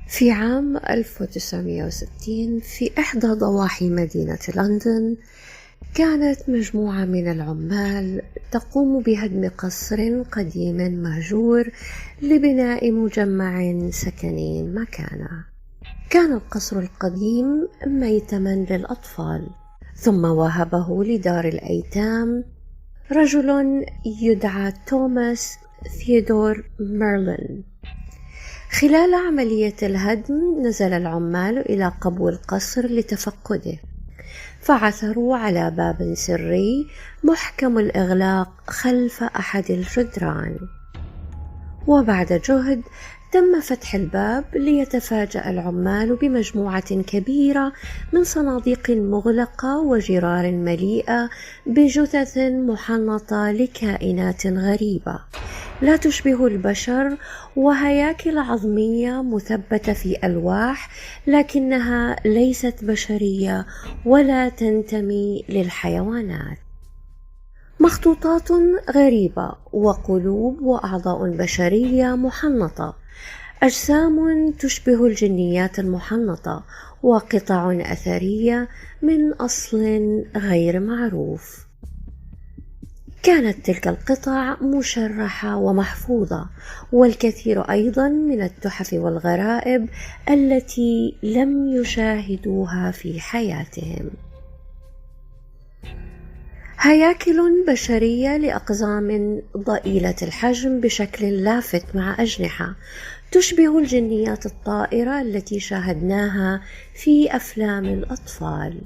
في عام 1960 في إحدى ضواحي مدينة لندن كانت مجموعة من العمال تقوم بهدم قصر قديم مهجور لبناء مجمع سكني مكانه. كان القصر القديم ميتما للأطفال، ثم وهبه لدار الأيتام رجل يدعى توماس ثيودور ميرلين. خلال عملية الهدم نزل العمال إلى قبو القصر لتفقده، فعثروا على باب سري محكم الإغلاق خلف أحد الجدران، وبعد جهد تم فتح الباب ليتفاجأ العمال بمجموعة كبيرة من صناديق مغلقة وجرار مليئة بجثث محنطة لكائنات غريبة لا تشبه البشر، وهياكل عظمية مثبتة في ألواح لكنها ليست بشرية ولا تنتمي للحيوانات. مخطوطات غريبة وقلوب وأعضاء بشرية محنطة، أجسام تشبه الجنيات المحنطة، وقطع أثرية من أصل غير معروف. كانت تلك القطع مشرحة ومحفوظة، والكثير أيضا من التحف والغرائب التي لم يشاهدوها في حياتهم. هياكل بشرية لأقزام ضئيلة الحجم بشكل لافت مع أجنحة تشبه الجنيات الطائرة التي شاهدناها في أفلام الأطفال.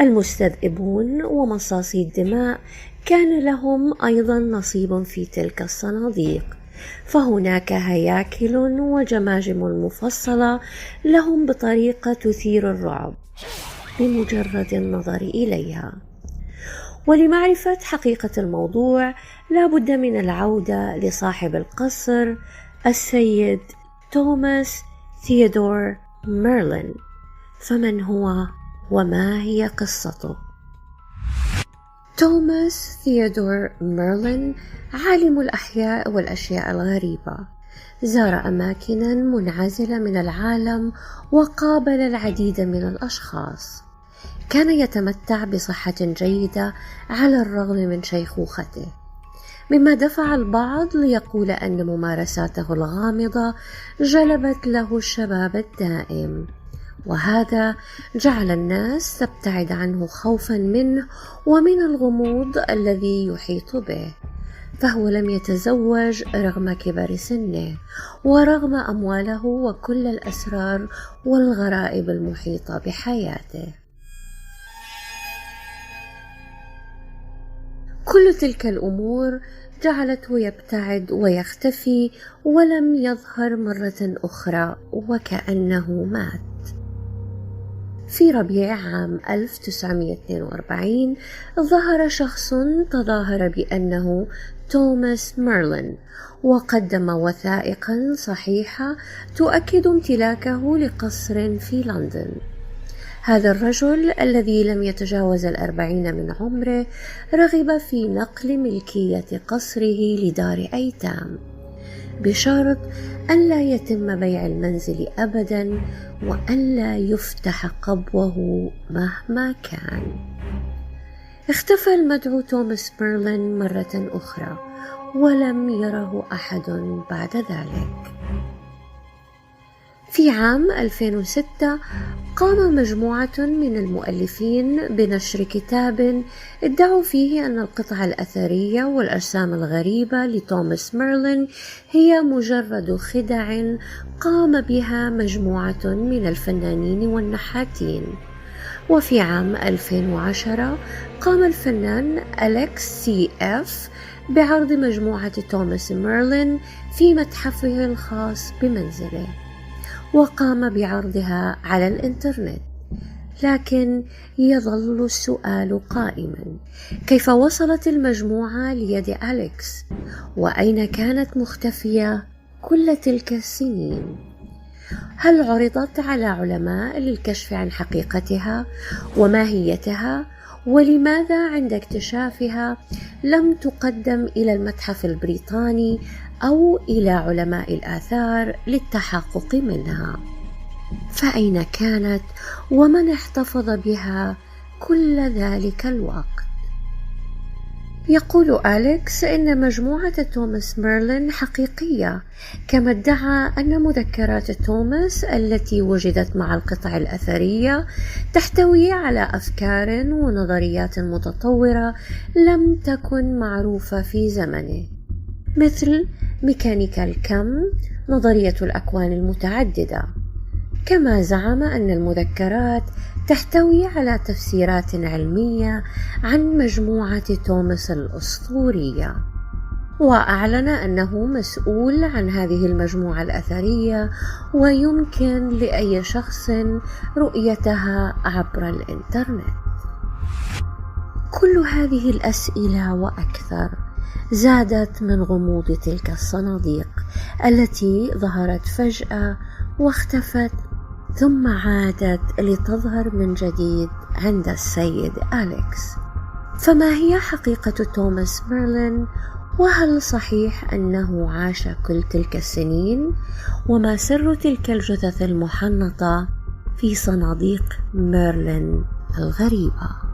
المستذئبون ومصاصي الدماء كان لهم أيضا نصيب في تلك الصناديق، فهناك هياكل وجماجم مفصلة لهم بطريقة تثير الرعب بمجرد النظر إليها. ولمعرفة حقيقة الموضوع لا بد من العودة لصاحب القصر السيد توماس ثيودور ميرلين. فمن هو وما هي قصته؟ توماس ثيودور ميرلين عالم الأحياء والأشياء الغريبة، زار أماكنا منعزلة من العالم وقابل العديد من الأشخاص. كان يتمتع بصحة جيدة على الرغم من شيخوخته، مما دفع البعض ليقول أن ممارساته الغامضة جلبت له الشباب الدائم، وهذا جعل الناس تبتعد عنه خوفا منه ومن الغموض الذي يحيط به. فهو لم يتزوج رغم كبر سنه ورغم أمواله وكل الأسرار والغرائب المحيطة بحياته. كل تلك الأمور جعلته يبتعد ويختفي ولم يظهر مرة أخرى، وكأنه مات. في ربيع عام 1942 ظهر شخص تظاهر بأنه توماس ميرلين، وقدم وثائقا صحيحة تؤكد امتلاكه لقصر في لندن. هذا الرجل الذي لم يتجاوز 40 من عمره رغب في نقل ملكية قصره لدار أيتام، بشرط أن لا يتم بيع المنزل أبدا وأن لا يفتح قبوه مهما كان. اختفى المدعو توماس ميرلين مرة أخرى ولم يره أحد بعد ذلك. في عام 2006 قام مجموعة من المؤلفين بنشر كتاب ادعوا فيه أن القطع الأثرية والأجسام الغريبة لتوماس ميرلين هي مجرد خدع قام بها مجموعة من الفنانين والنحاتين. وفي عام 2010 قام الفنان أليكس سي إف بعرض مجموعة توماس ميرلين في متحفه الخاص بمنزله، وقام بعرضها على الإنترنت. لكن يظل السؤال قائما: كيف وصلت المجموعة ليد أليكس؟ وأين كانت مختفية كل تلك السنين؟ هل عرضت على علماء للكشف عن حقيقتها وماهيتها؟ ولماذا عند اكتشافها لم تقدم إلى المتحف البريطاني أو إلى علماء الآثار للتحقق منها؟ فأين كانت ومن احتفظ بها كل ذلك الوقت؟ يقول أليكس إن مجموعة توماس ميرلين حقيقية، كما ادعى أن مذكرات توماس التي وجدت مع القطع الأثرية تحتوي على أفكار ونظريات متطورة لم تكن معروفة في زمنه، مثل ميكانيكا الكم، نظرية الأكوان المتعددة. كما زعم أن المذكرات تحتوي على تفسيرات علمية عن مجموعة توماس الأسطورية، وأعلن أنه مسؤول عن هذه المجموعة الأثرية ويمكن لأي شخص رؤيتها عبر الإنترنت. كل هذه الأسئلة وأكثر زادت من غموض تلك الصناديق التي ظهرت فجأة واختفت ثم عادت لتظهر من جديد عند السيد أليكس. فما هي حقيقة توماس ميرلين؟ وهل صحيح أنه عاش كل تلك السنين؟ وما سر تلك الجثث المحنطة في صناديق ميرلين الغريبة؟